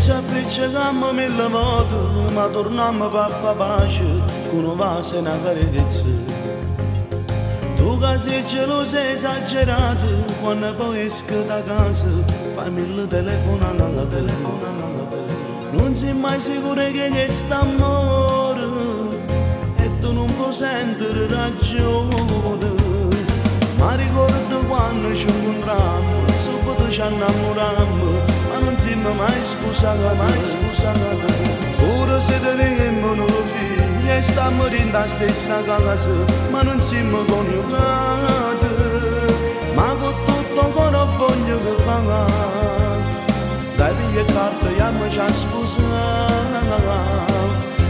ci appicciamo mille volte, ma torniamo per pace, con un vaso e una carezza. Tu che sei geloso e esagerato, quando poi esco da casa, fai mille telefonate. Non sei mai sicuro che questo amore, e tu non puoi sentire ragione. Ma ricordo quando ci incontrammo, subito ci innamorammo, ma non siamo mai sposati. Ora se teniamo un figlio e stiamo in la stessa casa, ma non siamo coniugati. Ma con tutto ancora voglio che fa, dai via carta e già sposati.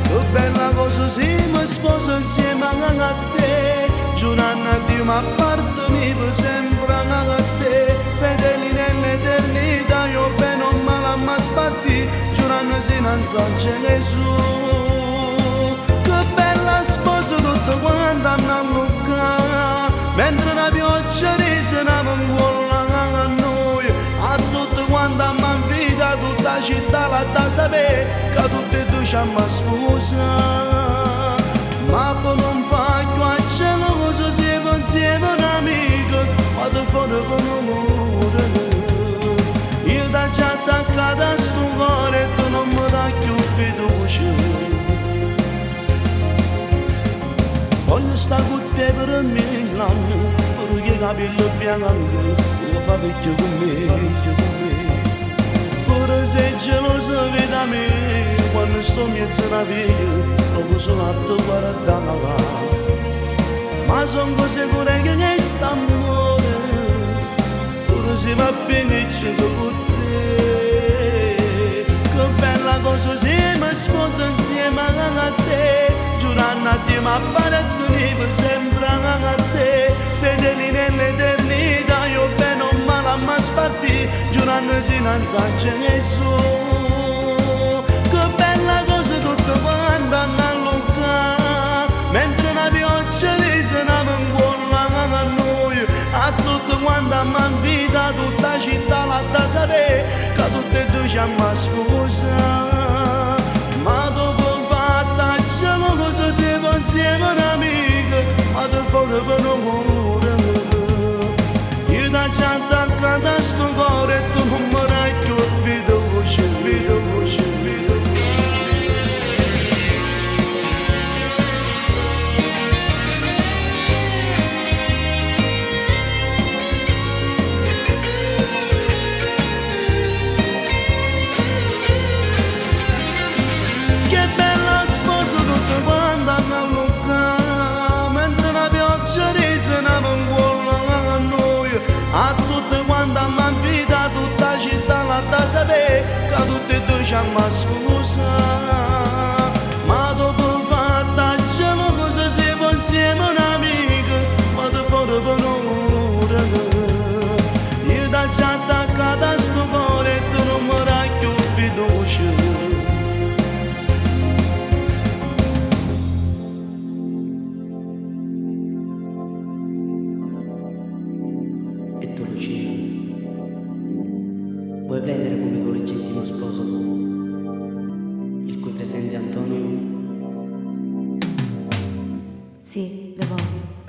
Che bella cosa siamo sposi insieme a te, giurando a Dio ma apparteniamo sempre a te, fedeli nell'eternità, io bene o male ma sparti, giurando se non so c'è Gesù. Che bella sposa tutta quanta a Luca, mentre la pioggia risanava in cuore a noi, a tutte quanta mi invita, tutta la città la da sapere, che tutte e due ci hanno sposato. Ma poi non faccio a cielo cosa siamo insieme un'amica, ma ti fanno per amore. Io da già attaccata a sto cuore e tu non mi dai più fiducia. Voglio stare con te per 1000 anni, perché i capelli bianchi tu fai vecchio con me. Pure sei geloso vita mia, quando sto in mezzo alla via, proprio solo a te guardare. Ma son cose che questo amore, pure se va bene c'è con te. Che bella cosa siamo sposi insieme a te, giurando a Dio ma appartenere sempre a te, fedeli nell'eternità, io bene o male ma sparti, giurando se non sa c'è Gesù. Che bella cosa tutta quanta a Luca, mentre la pioggia risanava in cuore a noi, a tutte quanta mi invita, tutta la città la da sapere, che tutte e due ci hanno sposato. Ma dopo fatta cielo cosa siamo insieme un'amica, ma ti fuori per amore. Io da già attaccata a sto cuore e tu non mi dai più fiducia. Che bella sposa tutta quanta a Luca, mentre la pioggia risanava in cuore a noi, a tutte quante mi invita, tutta la città la da sapere, che tutte e due ci hanno sposato. Ma dopo fatta cielo cosa siamo insieme un'amica, ma ti fuori per amore. Io da già attaccata a sto cuore e tu non mi dai più fiducia. E tu Lucia, vuoi prendere come tuo legittimo sposo il cui presente Antonio? Sì, lo voglio.